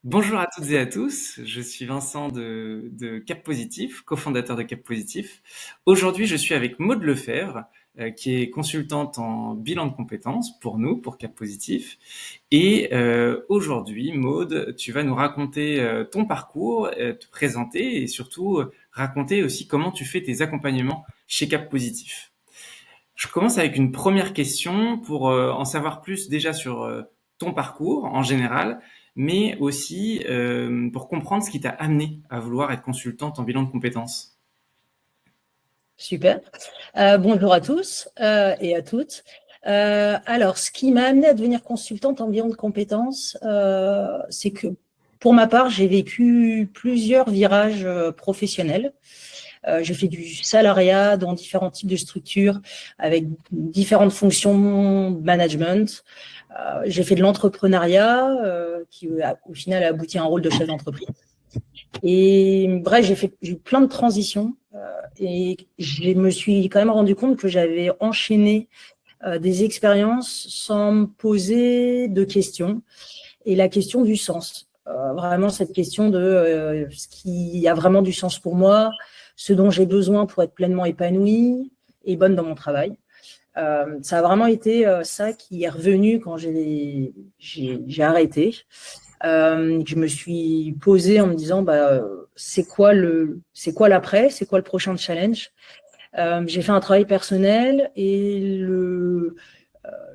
Bonjour à toutes et à tous, je suis Vincent de Cap Positif, cofondateur de Cap Positif. Aujourd'hui, je suis avec Maude Lefebvre, qui est consultante en bilan de compétences pour nous, pour Cap Positif. Et aujourd'hui, Maude, tu vas nous raconter ton parcours, te présenter et surtout raconter aussi comment tu fais tes accompagnements chez Cap Positif. Je commence avec une première question pour en savoir plus déjà sur ton parcours en général, mais aussi pour comprendre ce qui t'a amené à vouloir être consultante en bilan de compétences. Super. Bonjour à tous et à toutes. Alors, ce qui m'a amenée à devenir consultante en bilan de compétences, c'est que pour ma part, j'ai vécu plusieurs virages professionnels. J'ai fait du salariat dans différents types de structures avec différentes fonctions de management. J'ai fait de l'entrepreneuriat qui, au final, a abouti à un rôle de chef d'entreprise. Et bref, j'ai eu plein de transitions et je me suis quand même rendu compte que j'avais enchaîné des expériences sans me poser de questions. Et la question du sens, vraiment cette question de ce qui a vraiment du sens pour moi, ce dont j'ai besoin pour être pleinement épanouie et bonne dans mon travail. Ça a vraiment été ça qui est revenu quand j'ai arrêté. Je me suis posée en me disant c'est quoi l'après, c'est quoi le prochain challenge. J'ai fait un travail personnel et le,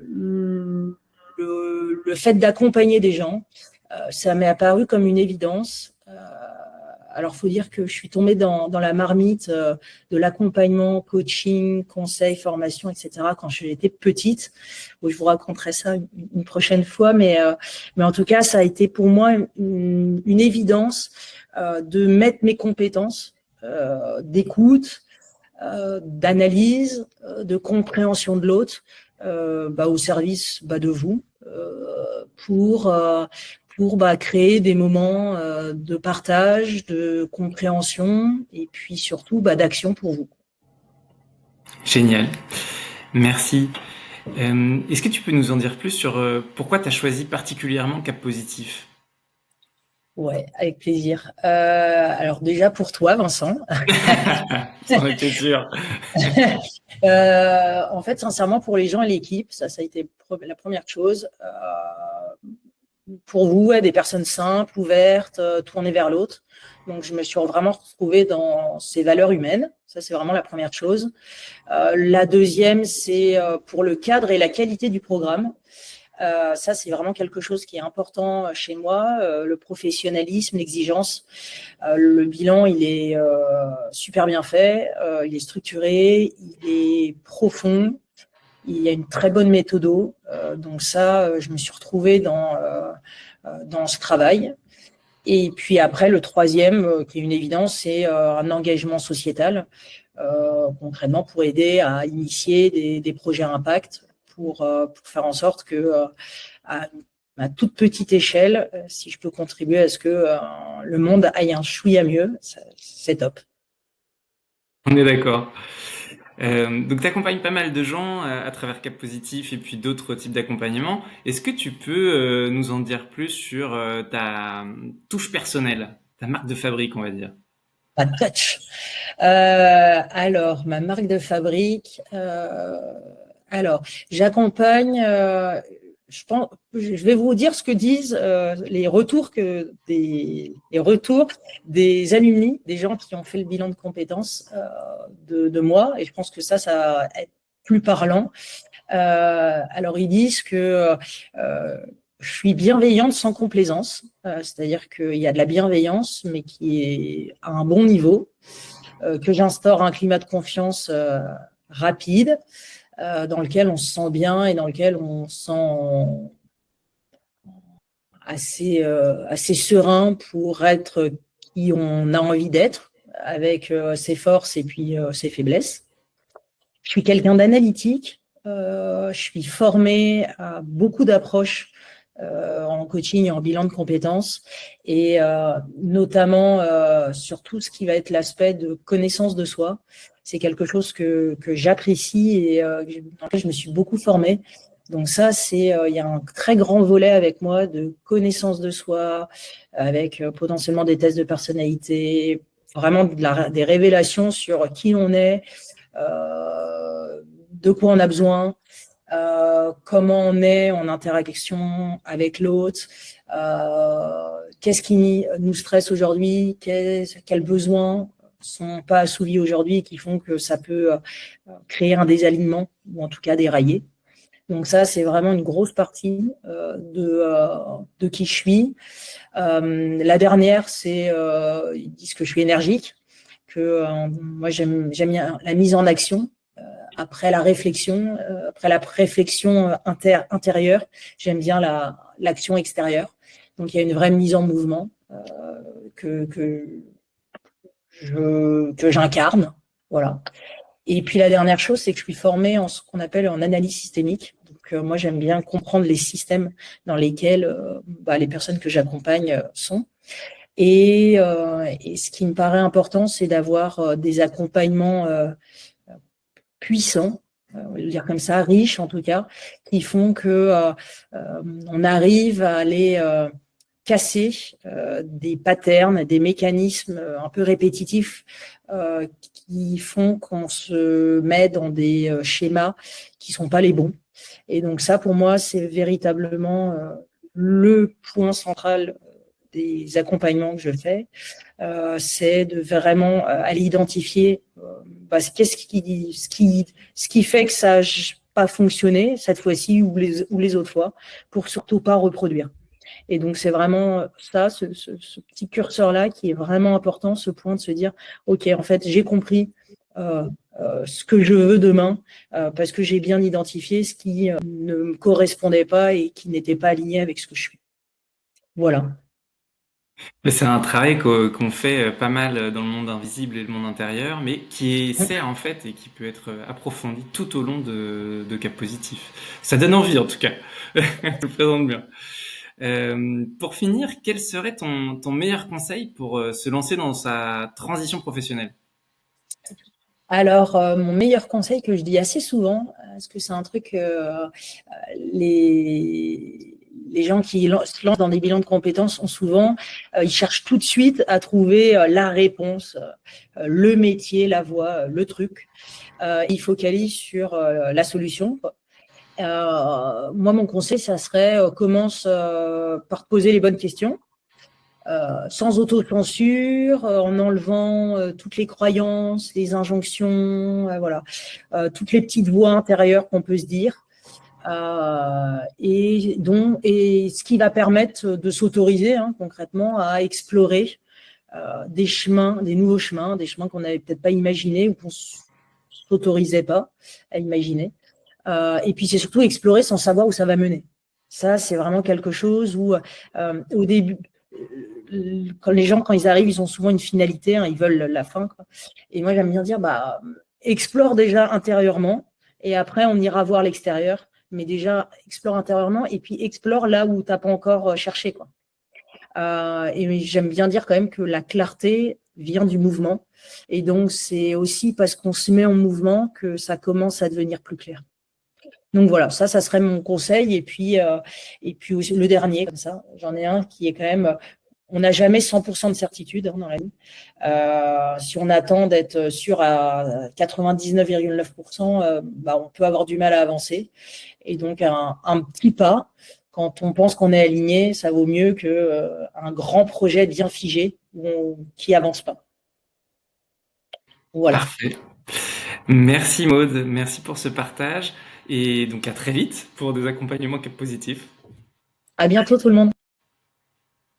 le fait d'accompagner des gens, ça m'est apparu comme une évidence. Alors, il faut dire que je suis tombée dans la marmite de l'accompagnement, coaching, conseil, formation, etc. quand j'étais petite. Je vous raconterai ça une prochaine fois, mais en tout cas, ça a été pour moi une évidence de mettre mes compétences d'écoute, d'analyse, de compréhension de l'autre au service de vous pour créer des moments de partage, de compréhension et puis surtout d'action pour vous. Génial, merci. Est-ce que tu peux nous en dire plus sur pourquoi tu as choisi particulièrement Cap Positif? Ouais, avec plaisir. Alors déjà pour toi, Vincent. J'en étais sûr. En fait, sincèrement, pour les gens et l'équipe, ça a été la première chose. Pour vous, des personnes simples, ouvertes, tournées vers l'autre. Donc, je me suis vraiment retrouvée dans ces valeurs humaines. Ça, c'est vraiment la première chose. La deuxième, c'est pour le cadre et la qualité du programme. Ça, c'est vraiment quelque chose qui est important chez moi, le professionnalisme, l'exigence. Le bilan, il est super bien fait, il est structuré, il est profond, il y a une très bonne méthode. Donc ça, je me suis retrouvée dans ce travail. Et puis après, le troisième, qui est une évidence, c'est un engagement sociétal, concrètement pour aider à initier des projets à impact, pour faire en sorte que, à toute petite échelle, si je peux contribuer à ce que le monde aille un chouïa mieux, c'est top. On est d'accord. Donc, tu accompagnes pas mal de gens à travers Cap Positif et puis d'autres types d'accompagnement. Est-ce que tu peux nous en dire plus sur ta touche personnelle, ta marque de fabrique, on va dire? Pas de touch. Alors, ma marque de fabrique. Alors, j'accompagne. Je vais vous dire ce que disent les retours des alumni, des gens qui ont fait le bilan de compétences de moi, et je pense que ça va être plus parlant. Alors, ils disent que je suis bienveillante sans complaisance, c'est-à-dire qu'il y a de la bienveillance, mais qui est à un bon niveau, que j'instaure un climat de confiance rapide, dans lequel on se sent bien et dans lequel on se sent assez serein pour être qui on a envie d'être, avec ses forces et puis ses faiblesses. Je suis quelqu'un d'analytique. Je suis formée à beaucoup d'approches en coaching et en bilan de compétences, et notamment sur tout ce qui va être l'aspect de connaissance de soi. C'est quelque chose que j'apprécie et dans lequel je me suis beaucoup formée. Donc ça, il y a un très grand volet avec moi de connaissance de soi, avec potentiellement des tests de personnalité, vraiment des révélations sur qui on est, de quoi on a besoin, comment on est en interaction avec l'autre, qu'est-ce qui nous stresse aujourd'hui, quels besoins sont pas assouvis aujourd'hui et qui font que ça peut créer un désalignement ou en tout cas dérailler. Donc ça, c'est vraiment une grosse partie de qui je suis. La dernière, ils disent que je suis énergique, que moi j'aime bien la mise en action. Après la réflexion intérieure, j'aime bien l'action extérieure. Donc il y a une vraie mise en mouvement que j'incarne, voilà. Et puis la dernière chose, c'est que je suis formée en ce qu'on appelle en analyse systémique. Donc moi, j'aime bien comprendre les systèmes dans lesquels les personnes que j'accompagne sont. Et ce qui me paraît important, c'est d'avoir des accompagnements puissants, on va le dire comme ça, riches en tout cas, qui font que on arrive à aller casser des patterns, des mécanismes un peu répétitifs qui font qu'on se met dans des schémas qui sont pas les bons. Et donc ça, pour moi, c'est véritablement le point central des accompagnements que je fais, c'est de vraiment aller identifier ce qui fait que ça n'a pas fonctionné cette fois-ci ou les autres fois, pour surtout pas reproduire. Et donc, c'est vraiment ça, ce petit curseur-là qui est vraiment important, ce point de se dire, OK, en fait, j'ai compris ce que je veux demain parce que j'ai bien identifié ce qui ne me correspondait pas et qui n'était pas aligné avec ce que je suis. Voilà. Mais c'est un travail qu'on fait pas mal dans le monde invisible et le monde intérieur, mais qui sert en fait et qui peut être approfondi tout au long de Cap Positif. Ça donne envie en tout cas. Ça me présente bien. Pour finir, quel serait ton meilleur conseil pour se lancer dans sa transition professionnelle? Alors, mon meilleur conseil que je dis assez souvent, parce que c'est un truc, les gens qui se lancent dans des bilans de compétences ont souvent, ils cherchent tout de suite à trouver la réponse, le métier, la voie, le truc. Ils focalisent sur la solution. Moi, mon conseil, ça serait commence par te poser les bonnes questions. Sans autocensure, en enlevant toutes les croyances, les injonctions, voilà, toutes les petites voix intérieures qu'on peut se dire, et ce qui va permettre de s'autoriser concrètement à explorer des chemins, des nouveaux chemins, des chemins qu'on n'avait peut-être pas imaginés ou qu'on s'autorisait pas à imaginer. Et puis c'est surtout explorer sans savoir où ça va mener. Ça, c'est vraiment quelque chose où au début, quand ils arrivent, ils ont souvent une finalité, ils veulent la fin, quoi. Et moi, j'aime bien dire, explore déjà intérieurement, et après, on ira voir l'extérieur. Mais déjà, explore intérieurement, et puis explore là où tu n'as pas encore cherché, quoi. Et j'aime bien dire quand même que la clarté vient du mouvement. Et donc, c'est aussi parce qu'on se met en mouvement que ça commence à devenir plus clair. Donc voilà, ça serait mon conseil. Et puis aussi, le dernier, comme ça, j'en ai un qui est quand même, on n'a jamais 100% de certitude dans la vie. Si on attend d'être sûr à 99,9%, on peut avoir du mal à avancer. Et donc un petit pas, quand on pense qu'on est aligné, ça vaut mieux qu'un grand projet bien figé qui avance pas. Voilà. Parfait. Merci Maude, merci pour ce partage et donc à très vite pour des accompagnements Cap Positif. À bientôt tout le monde.